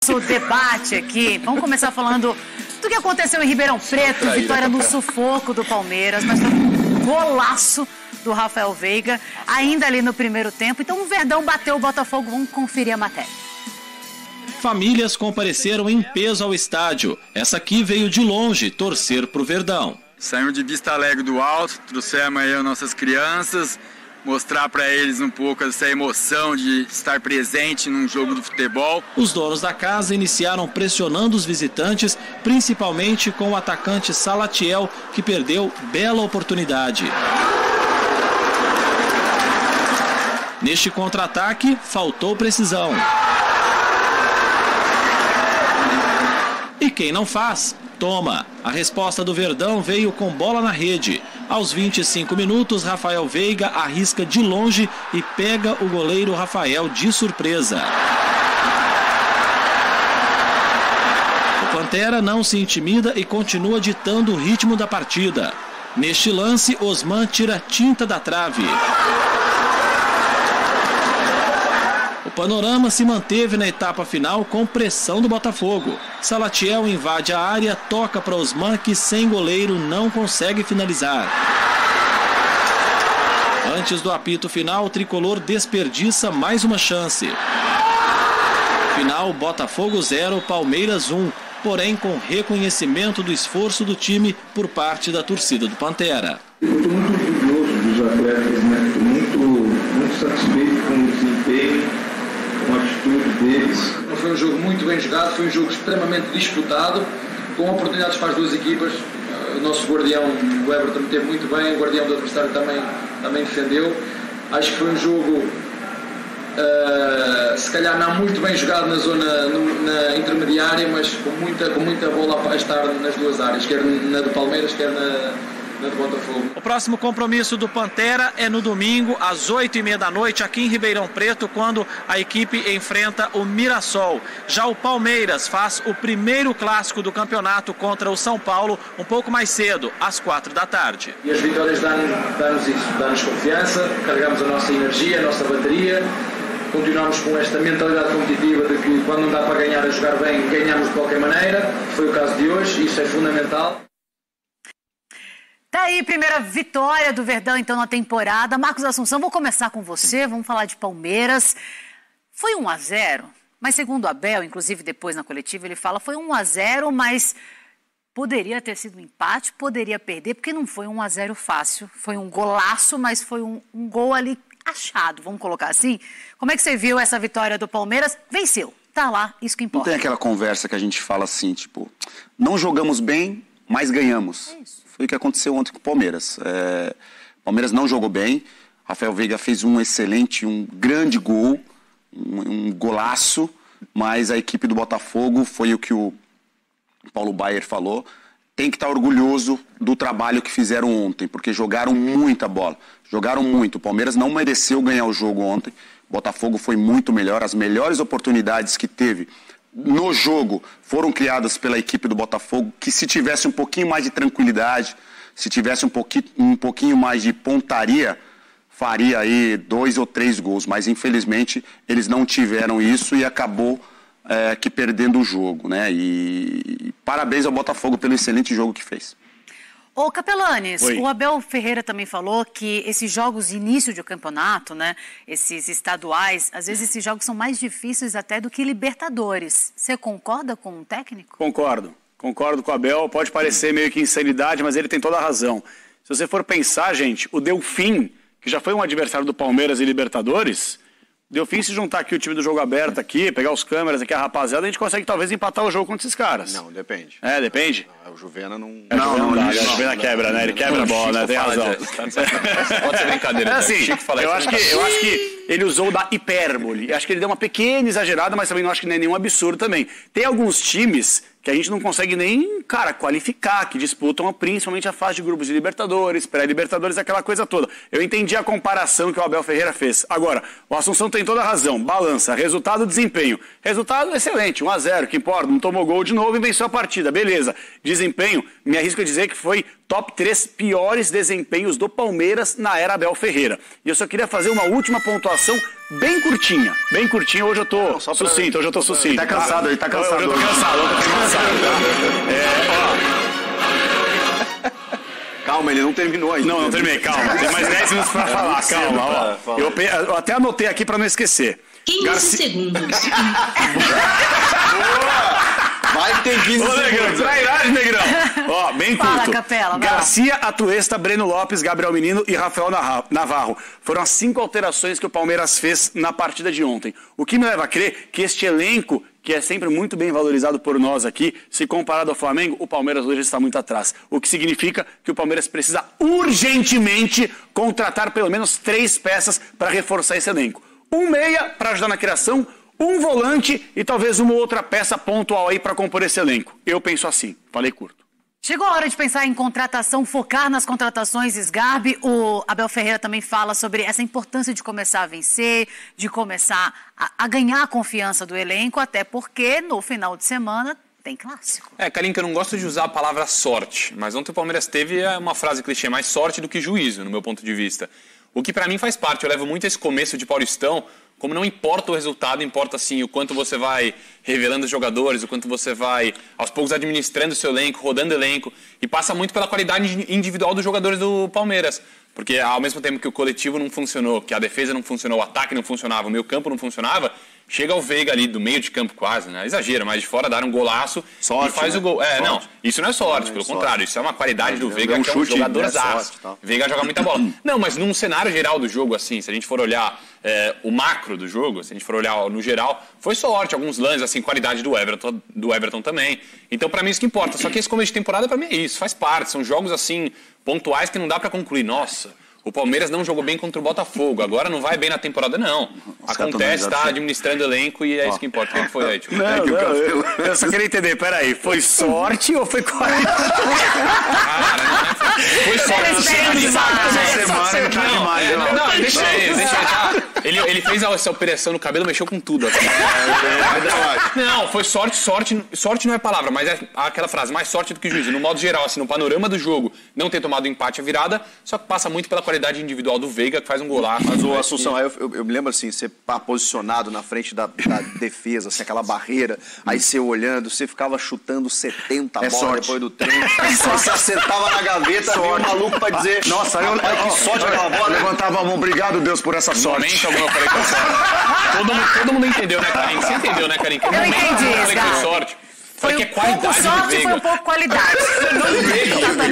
O debate aqui, vamos começar falando do que aconteceu em Ribeirão Preto, vitória no sufoco do Palmeiras, mas foi um golaço do Rafael Veiga, ainda ali no primeiro tempo. Então o Verdão bateu o Botafogo, vamos conferir a matéria. Famílias compareceram em peso ao estádio. Essa aqui veio de longe torcer pro Verdão. Saímos de Vista Alegre do Alto, trouxemos aí as nossas crianças, mostrar para eles um pouco essa emoção de estar presente num jogo de futebol. Os donos da casa iniciaram pressionando os visitantes, principalmente com o atacante Salatiel, que perdeu bela oportunidade. Neste contra-ataque, faltou precisão. E quem não faz, toma. A resposta do Verdão veio com bola na rede. Aos 25 minutos, Rafael Veiga arrisca de longe e pega o goleiro Rafael de surpresa. O Pantera não se intimida e continua ditando o ritmo da partida. Neste lance, Osman tira tinta da trave. O panorama se manteve na etapa final com pressão do Botafogo. Salatiel invade a área, toca para Osman, que sem goleiro não consegue finalizar. Antes do apito final, o tricolor desperdiça mais uma chance. Final, Botafogo 0, Palmeiras 1, porém com reconhecimento do esforço do time por parte da torcida do Pantera. Eu estou muito orgulhoso dos atletas, né? Estou muito satisfeito com o desempenho, com a atitude deles. Foi um jogo muito bem jogado, foi um jogo extremamente disputado, com oportunidades para as duas equipas. O nosso guardião, o Everton, teve muito bem, o guardião do adversário também defendeu. Acho que foi um jogo, se calhar não muito bem jogado na zona na intermediária, mas com muita bola a estar nas duas áreas, quer na do Palmeiras, quer na do Botafogo. O próximo compromisso do Pantera é no domingo, às 8h30 da noite, aqui em Ribeirão Preto, quando a equipe enfrenta o Mirassol. Já o Palmeiras faz o primeiro clássico do campeonato contra o São Paulo, um pouco mais cedo, às 4h. E as vitórias dão-nos isso, dão-nos confiança, carregamos a nossa energia, a nossa bateria, continuamos com esta mentalidade competitiva de que quando não dá para ganhar a jogar bem, ganhamos de qualquer maneira. Foi o caso de hoje, isso é fundamental. Tá aí, primeira vitória do Verdão, então, na temporada. Marcos Assunção, vou começar com você, vamos falar de Palmeiras. Foi 1-0, mas segundo o Abel, inclusive depois na coletiva, ele fala, foi 1-0, mas poderia ter sido um empate, poderia perder, porque não foi 1-0 fácil. Foi um golaço, mas foi um gol ali achado, vamos colocar assim. Como é que você viu essa vitória do Palmeiras? Venceu, tá lá, isso que importa. Não tem aquela conversa que a gente fala assim, tipo, não jogamos bem, mas ganhamos. É isso. Foi o que aconteceu ontem com o Palmeiras. O Palmeiras não jogou bem. Rafael Veiga fez um grande gol, um golaço, mas a equipe do Botafogo, foi o que o Paulo Baier falou, tem que estar orgulhoso do trabalho que fizeram ontem, porque jogaram muita bola, jogaram muito. O Palmeiras não mereceu ganhar o jogo ontem. O Botafogo foi muito melhor, as melhores oportunidades que teve no jogo foram criadas pela equipe do Botafogo, que se tivesse um pouquinho mais de tranquilidade, se tivesse um pouquinho mais de pontaria, faria aí 2 ou 3 gols. Mas infelizmente eles não tiveram isso e acabou que perdendo o jogo, né? E parabéns ao Botafogo pelo excelente jogo que fez. Ô Capelanes, Oi. O Abel Ferreira também falou que esses jogos de início de campeonato, né, esses estaduais, às vezes esses jogos são mais difíceis até do que Libertadores. Você concorda com o técnico? Concordo com o Abel. Pode parecer meio que insanidade, mas ele tem toda a razão. Se você for pensar, gente, o Delfim, que já foi um adversário do Palmeiras e Libertadores, Delfim, se juntar aqui o time do Jogo Aberto aqui, pegar os câmeras aqui, a rapaziada, a gente consegue talvez empatar o jogo contra esses caras. Não, depende. Depende? O Juvena não... O Juvena quebra, né? Ele quebra a bola, né? Tem razão. Pode ser brincadeira. Assim, eu acho que ele usou da hipérbole. Acho que ele deu uma pequena exagerada, mas também não acho que não é nenhum absurdo também. Tem alguns times que a gente não consegue nem, qualificar, que disputam principalmente a fase de grupos de Libertadores, pré-Libertadores, aquela coisa toda. Eu entendi a comparação que o Abel Ferreira fez. Agora, o Assunção tem toda a razão. Balança, resultado, desempenho. Resultado excelente, 1-0, que importa, não tomou gol de novo e venceu a partida, beleza. Desempenho, me arrisco a dizer que foi top 3 piores desempenhos do Palmeiras na era Abel Ferreira. E eu só queria fazer uma última pontuação bem curtinha. Hoje eu tô sucinto, Ele tá cansado, ele tá cansado. Hoje eu tô cansado, Calma, ele não terminou ainda. Não terminei, calma. Tem mais 10 minutos pra falar, calma. Ó. Eu até anotei aqui pra não esquecer. 15 segundos. Vai ter 15 segundos. Trairagem, Negrão. Ó, bem curto. Fala, Capela, vai. Garcia, Atuesta, Breno Lopes, Gabriel Menino e Rafael Navarro. Foram as 5 alterações que o Palmeiras fez na partida de ontem. O que me leva a crer que este elenco, que é sempre muito bem valorizado por nós aqui, se comparado ao Flamengo, o Palmeiras hoje está muito atrás. O que significa que o Palmeiras precisa urgentemente contratar pelo menos 3 peças para reforçar esse elenco. Um meia para ajudar na criação, um volante e talvez uma outra peça pontual aí para compor esse elenco. Eu penso assim, falei curto. Chegou a hora de pensar em contratação, focar nas contratações, Sgarbi. O Abel Ferreira também fala sobre essa importância de começar a vencer, de começar a ganhar a confiança do elenco, até porque no final de semana tem clássico. Kalinka, eu não gosto de usar a palavra sorte, mas ontem o Palmeiras teve uma frase clichê, mais sorte do que juízo, no meu ponto de vista. O que pra mim faz parte, eu levo muito esse começo de Paulistão, como não importa o resultado, importa sim o quanto você vai revelando os jogadores, o quanto você vai aos poucos administrando o seu elenco, rodando o elenco, e passa muito pela qualidade individual dos jogadores do Palmeiras. Porque ao mesmo tempo que o coletivo não funcionou, que a defesa não funcionou, o ataque não funcionava, o meio campo não funcionava, chega o Veiga ali do meio de campo quase, né? Exagero, mas de fora dar um golaço e faz o gol. Não, isso não é sorte, pelo contrário, isso é uma qualidade do Veiga, que é um jogadorzaço. Veiga joga muita bola. Não, mas num cenário geral do jogo, assim, se a gente for olhar o macro do jogo, se a gente for olhar no geral, foi sorte, alguns lances, assim, qualidade do Everton também. Então, pra mim, isso que importa. Só que esse começo de temporada, pra mim, é isso, faz parte. São jogos, assim, pontuais que não dá pra concluir. Nossa, o Palmeiras não jogou bem contra o Botafogo, agora não vai bem na temporada, não. Acontece, tá administrando o elenco e é isso que importa. Quem foi aí, tio? Eu só queria entender, peraí, foi sorte ou foi qualidade? Foi sorte. Não, deixa ele. Ele fez essa operação no cabelo, mexeu com tudo. Não, foi sorte. Sorte não é palavra, mas é aquela frase, mais sorte do que juízo. No modo geral, assim, no panorama do jogo, não ter tomado o empate, a virada, só que passa muito pela qualidade individual do Veiga, que faz um golaço. Mas o Assunção, eu me lembro assim, você tá posicionado na frente da defesa, assim, aquela barreira, aí você olhando, você ficava chutando 70 bolas depois do treino. Você acertava na gaveta, vinha um maluco pra dizer, nossa, que sorte aquela bola. Levantava a mão, obrigado Deus por essa sorte. Eu falei que sorte. Todo mundo entendeu, né, Karim? Você entendeu, né, Karim? Eu entendi, eu falei que foi sorte. Foi um pouco sorte, foi um pouco qualidade.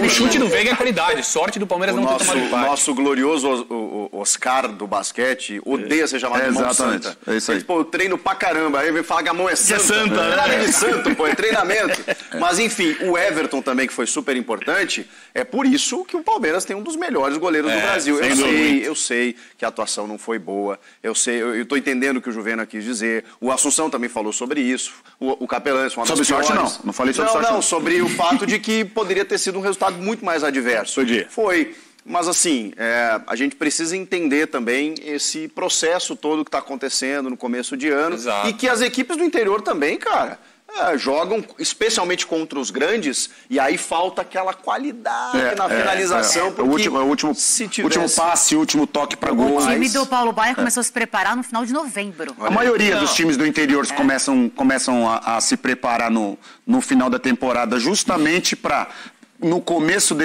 O chute do Veiga é qualidade. Sorte do Palmeiras não ter tomado empate. Nosso glorioso Oscar do basquete odeia ser chamado de mão santa. É isso aí. Pô, eu treino pra caramba. Aí vem falar que a mão é santa. Não é nada de santo, pô, é treinamento. Mas enfim, o Everton também, que foi super importante, é por isso que o Palmeiras tem um dos melhores goleiros do Brasil. Eu sei que a atuação não foi boa. Eu tô entendendo o que o Juvena quis dizer. O Assunção também falou sobre isso. O Capelães foi uma das sorte não falei sobre sorte. Não, sobre o fato de que poderia ter sido um resultado muito mais adverso. Foi. Mas assim, a gente precisa entender também esse processo todo que está acontecendo no começo de ano. Exato. E que as equipes do interior também, cara, jogam especialmente contra os grandes e aí falta aquela qualidade na finalização. Porque o último passe, o último toque para gol. O time do Paulo Baier começou a se preparar no final de novembro. A maioria dos times do interior começam a se preparar no final da temporada justamente para, no começo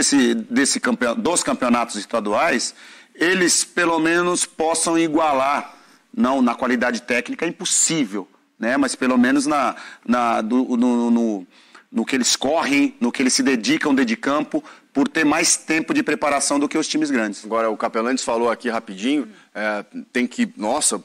dos campeonatos estaduais, eles pelo menos possam igualar, não na qualidade técnica, é impossível, né? Mas pelo menos no que eles correm, no que eles se dedicam dentro de campo, por ter mais tempo de preparação do que os times grandes. Agora, o Capelães falou aqui rapidinho,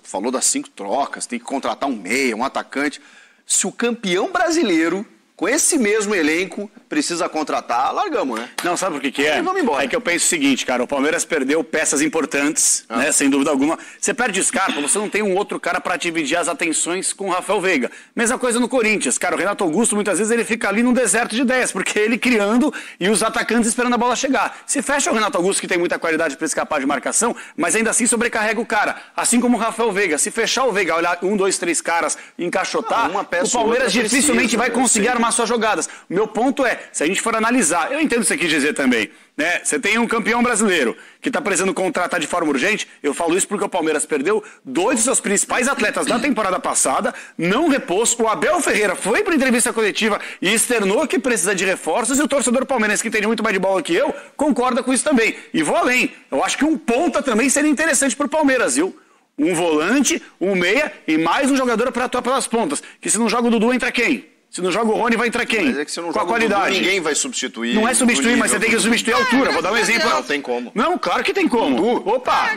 falou das 5 trocas, tem que contratar um meia, um atacante. Se o campeão brasileiro, com esse mesmo elenco, precisa contratar, largamos, né? Não, sabe por que é? Vamos embora. É que eu penso o seguinte, cara, o Palmeiras perdeu peças importantes, né, sem dúvida alguma. Você perde o Scarpa, você não tem um outro cara para dividir as atenções com o Rafael Veiga. Mesma coisa no Corinthians, cara, o Renato Augusto muitas vezes ele fica ali num deserto de ideias, porque ele criando e os atacantes esperando a bola chegar. Se fecha o Renato Augusto, que tem muita qualidade para escapar de marcação, mas ainda assim sobrecarrega o cara, assim como o Rafael Veiga. Se fechar o Veiga, olhar 1, 2, 3 caras e encaixotar, o Palmeiras dificilmente vai conseguir armar suas jogadas. Meu ponto é, se a gente for analisar, eu entendo o que você quis dizer também, né? Você tem um campeão brasileiro que está precisando contratar de forma urgente. Eu falo isso porque o Palmeiras perdeu 2 de seus principais atletas da temporada passada, não repôs. O Abel Ferreira foi para entrevista coletiva e externou que precisa de reforços, e o torcedor palmeirense, que entende muito mais de bola que eu, concorda com isso também. E vou além. Eu acho que um ponta também seria interessante para o Palmeiras, viu? Um volante, um meia e mais um jogador para atuar pelas pontas. Que se não joga o Dudu, entra quem? Se não joga o Rony, vai entrar quem? Mas é que se não com joga a qualidade. Dudu, ninguém vai substituir. Não é substituir, mas você tem que substituir a altura. Vou dar um exemplo. Não tem como. Não, claro que tem como. Dudu. Opa,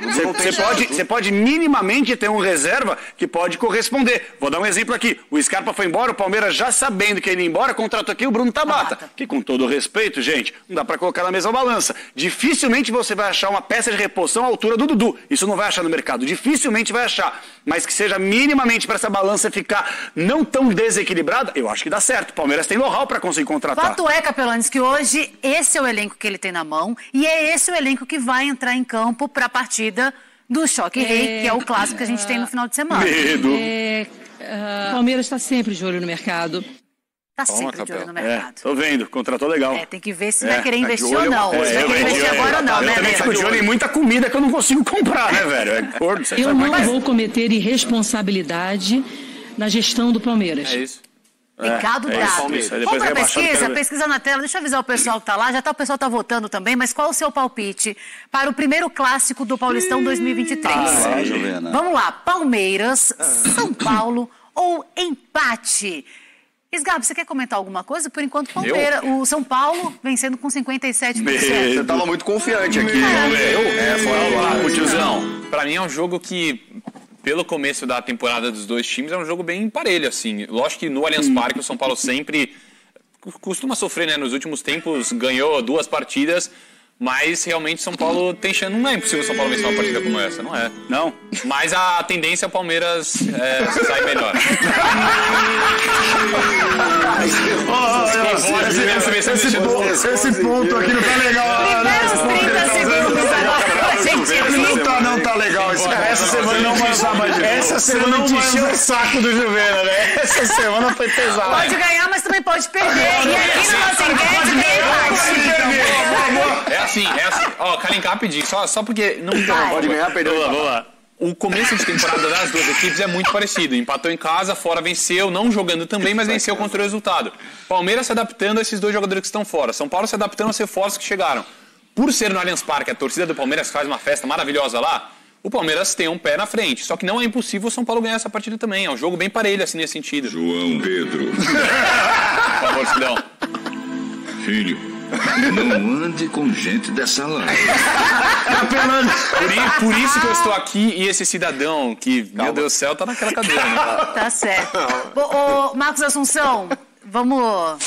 você pode minimamente ter um reserva que pode corresponder. Vou dar um exemplo aqui. O Scarpa foi embora, o Palmeiras já sabendo que ele ia embora, contratou aqui o Bruno Tabata. Que, com todo respeito, gente, não dá pra colocar na mesma balança. Dificilmente você vai achar uma peça de reposição à altura do Dudu. Isso não vai achar no mercado. Dificilmente vai achar. Mas que seja minimamente para essa balança ficar não tão desequilibrada, eu acho que dá certo. O Palmeiras tem know-how para conseguir contratar. Fato é, Capelanes, que hoje esse é o elenco que ele tem na mão e é esse o elenco que vai entrar em campo para a partida do Choque Rei, que é o clássico que a gente tem no final de semana. Medo. O Palmeiras está sempre de olho no mercado. Tá sempre de olho no mercado. Tô vendo, contratou legal. Tem que ver se vai querer investir ou não. Se vai querer eu investir agora ou não, né, Eu também fico de olho em muita comida que eu não consigo comprar, né, velho? Eu não vou cometer irresponsabilidade na gestão do Palmeiras. É isso. Recado dado. Vamos para a pesquisa na tela. Deixa eu avisar o pessoal que está lá. O pessoal está votando também, mas qual o seu palpite para o primeiro clássico do Paulistão 2023? Vamos lá. Palmeiras, São Paulo ou empate? Isgab, você quer comentar alguma coisa? Por enquanto, Palmeiras, o São Paulo vencendo com 57%. Você estava muito confiante aqui. Para mim é um jogo que, pelo começo da temporada dos dois times, é um jogo bem parelho, assim. Lógico que no Allianz Parque o São Paulo sempre costuma sofrer, né? Nos últimos tempos ganhou 2 partidas, mas realmente São Paulo tem chance. Não é impossível o São Paulo vencer uma partida como essa, não é? Não. Mas a tendência é o Palmeiras sair melhor. Esse ponto aqui não tá legal. Primeiros 30 segundos agora a gente não tá legal. Essa semana não vai mais. Essa semana não encheu o saco do Juvena, né? Essa semana foi pesada. Pode ganhar, mas também pode perder. E aqui na nossa enquete tem empate. É assim. Ó, Kalinka, rapidinho, só porque não pode ganhar, perder. Vamos lá. O começo de temporada das duas equipes é muito parecido. Empatou em casa, fora venceu, não jogando também, mas venceu contra o resultado. Palmeiras se adaptando a esses 2 jogadores que estão fora. São Paulo se adaptando aos reforços que chegaram. Por ser no Allianz Parque, a torcida do Palmeiras faz uma festa maravilhosa lá, o Palmeiras tem um pé na frente. Só que não é impossível o São Paulo ganhar essa partida também. É um jogo bem parelho, assim, nesse sentido. João Pedro. Por favor, Sidão. Filho. Não ande com gente dessa live. Por isso que eu estou aqui e esse cidadão que, meu Deus do céu, tá naquela cadeira, né? Tá certo. Ô, Marcos Assunção, vamos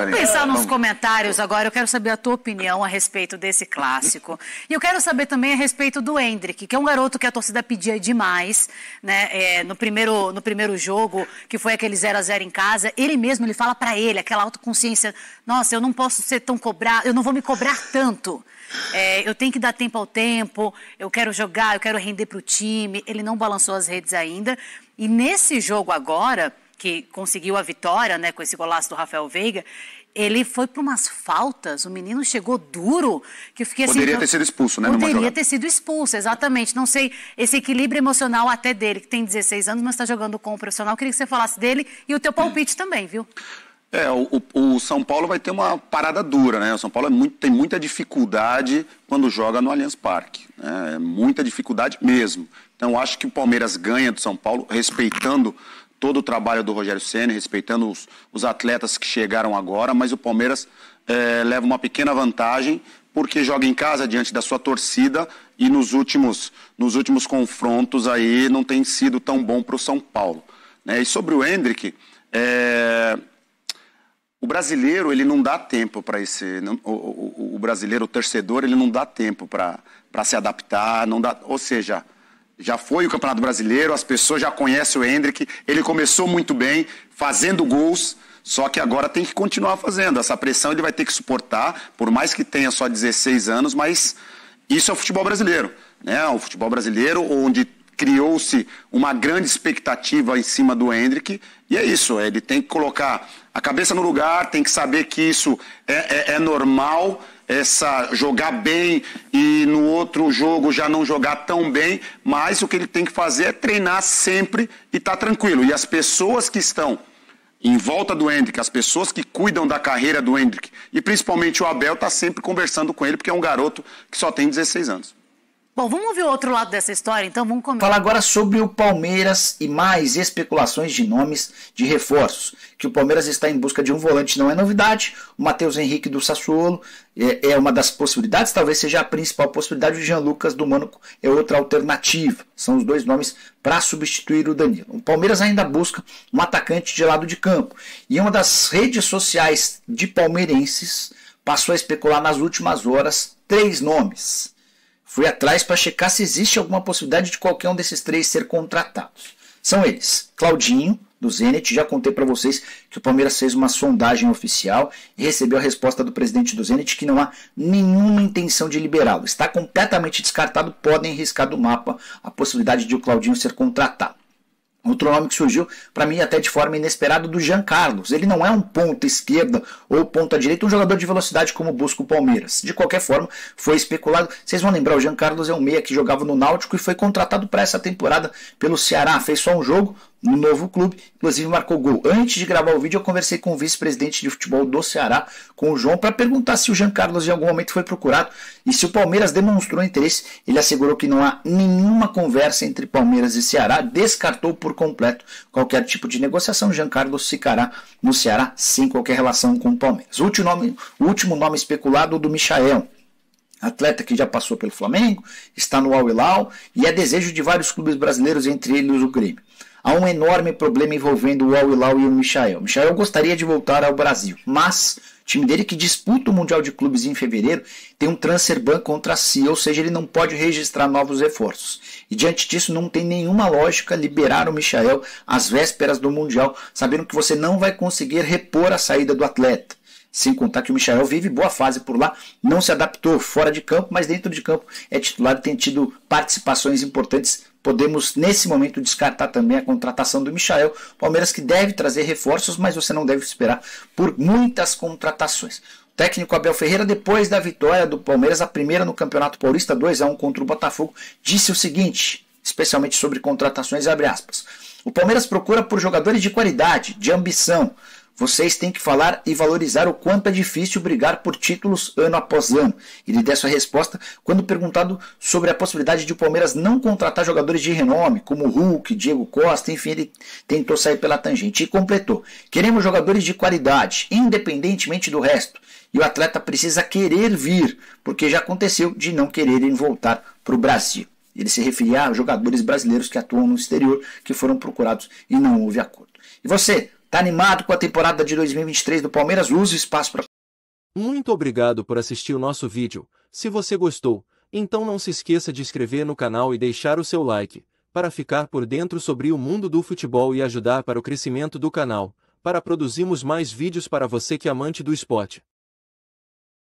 pensar nos comentários agora. Eu quero saber a tua opinião a respeito desse clássico. E eu quero saber também a respeito do Endrick, que é um garoto que a torcida pedia demais, né? No primeiro jogo, que foi aquele 0-0 em casa, ele mesmo, ele fala pra ele, aquela autoconsciência, nossa, eu não posso ser tão cobrado, eu não vou me cobrar tanto. Eu tenho que dar tempo ao tempo, eu quero jogar, eu quero render pro time. Ele não balançou as redes ainda. E nesse jogo agora, que conseguiu a vitória, né, com esse golaço do Rafael Veiga, ele foi para umas faltas, o menino chegou duro, que eu fiquei assim... Poderia ter sido expulso, né? Poderia ter sido expulso, exatamente. Não sei, esse equilíbrio emocional até dele, que tem 16 anos, mas está jogando com o profissional. Eu queria que você falasse dele e o teu palpite também, viu? O São Paulo vai ter uma parada dura, né? O São Paulo tem muita dificuldade quando joga no Allianz Parque, né? Muita dificuldade mesmo. Então, eu acho que o Palmeiras ganha do São Paulo, respeitando todo o trabalho do Rogério Ceni, respeitando os atletas que chegaram agora, mas o Palmeiras leva uma pequena vantagem, porque joga em casa diante da sua torcida e nos últimos confrontos aí não tem sido tão bom para o São Paulo, né? E sobre o Endrick, o brasileiro, ele não dá tempo para o brasileiro, o torcedor, ele não dá tempo para se adaptar, não dá, ou seja... Já foi o Campeonato Brasileiro, as pessoas já conhecem o Endrick, ele começou muito bem, fazendo gols, só que agora tem que continuar fazendo. Essa pressão ele vai ter que suportar, por mais que tenha só 16 anos, mas isso é o futebol brasileiro, né? O futebol brasileiro onde criou-se uma grande expectativa em cima do Endrick, e é isso, ele tem que colocar a cabeça no lugar, tem que saber que isso é normal, jogar bem e no outro jogo já não jogar tão bem, mas o que ele tem que fazer é treinar sempre e estar tranquilo. E as pessoas que estão em volta do Endrick, as pessoas que cuidam da carreira do Endrick, e principalmente o Abel, está sempre conversando com ele, porque é um garoto que só tem 16 anos. Bom, vamos ouvir o outro lado dessa história, então vamos começar. Falar agora sobre o Palmeiras e mais especulações de nomes de reforços. Que o Palmeiras está em busca de um volante não é novidade. O Matheus Henrique do Sassuolo é uma das possibilidades, talvez seja a principal possibilidade. O Jean Lucas do Mônaco é outra alternativa. São os dois nomes para substituir o Danilo. O Palmeiras ainda busca um atacante de lado de campo. E uma das redes sociais de palmeirenses passou a especular nas últimas horas 3 nomes. Fui atrás para checar se existe alguma possibilidade de qualquer um desses 3 ser contratados. São eles: Claudinho, do Zenit. Já contei para vocês que o Palmeiras fez uma sondagem oficial e recebeu a resposta do presidente do Zenit que não há nenhuma intenção de liberá-lo. Está completamente descartado, podem riscar do mapa a possibilidade de o Claudinho ser contratado. Outro nome que surgiu, para mim até de forma inesperada, do Jean Carlos. Ele não é um ponta esquerda ou ponta direita, um jogador de velocidade como busca o Palmeiras. De qualquer forma, foi especulado. Vocês vão lembrar, o Jean Carlos é um meia que jogava no Náutico e foi contratado para essa temporada pelo Ceará. Fez só um jogo no novo clube, inclusive marcou gol. Antes de gravar o vídeo, eu conversei com o vice-presidente de futebol do Ceará, com o João, para perguntar se o Jean Carlos em algum momento foi procurado e se o Palmeiras demonstrou interesse. Ele assegurou que não há nenhuma conversa entre Palmeiras e Ceará, descartou por completo qualquer tipo de negociação. O Jean Carlos ficará no Ceará sem qualquer relação com o Palmeiras. O último nome especulado, o do Michael. Atleta que já passou pelo Flamengo, está no Al Hilal e é desejo de vários clubes brasileiros, entre eles o Grêmio. Há um enorme problema envolvendo o Al Hilal e o Michael. O Michael gostaria de voltar ao Brasil, mas o time dele, que disputa o Mundial de Clubes em fevereiro, tem um transfer ban contra si, ou seja, ele não pode registrar novos reforços. E diante disso não tem nenhuma lógica liberar o Michael às vésperas do Mundial, sabendo que você não vai conseguir repor a saída do atleta. Sem contar que o Michael vive boa fase por lá, não se adaptou fora de campo, mas dentro de campo é titular e tem tido participações importantes. Podemos, nesse momento, descartar também a contratação do Michael. Palmeiras que deve trazer reforços, mas você não deve esperar por muitas contratações. O técnico Abel Ferreira, depois da vitória do Palmeiras, a primeira no Campeonato Paulista, 2-1 contra o Botafogo, disse o seguinte, especialmente sobre contratações, abre aspas: o Palmeiras procura por jogadores de qualidade, de ambição. Vocês têm que falar e valorizar o quanto é difícil brigar por títulos ano após ano. Ele deu essa resposta quando perguntado sobre a possibilidade de o Palmeiras não contratar jogadores de renome, como Hulk, Diego Costa, enfim, ele tentou sair pela tangente e completou: queremos jogadores de qualidade, independentemente do resto. E o atleta precisa querer vir, porque já aconteceu de não quererem voltar para o Brasil. Ele se referia a jogadores brasileiros que atuam no exterior, que foram procurados e não houve acordo. E você? Tá animado com a temporada de 2023 do Palmeiras? Use o espaço para... Muito obrigado por assistir o nosso vídeo. Se você gostou, então não se esqueça de inscrever no canal e deixar o seu like, para ficar por dentro sobre o mundo do futebol e ajudar para o crescimento do canal, para produzirmos mais vídeos para você que é amante do esporte.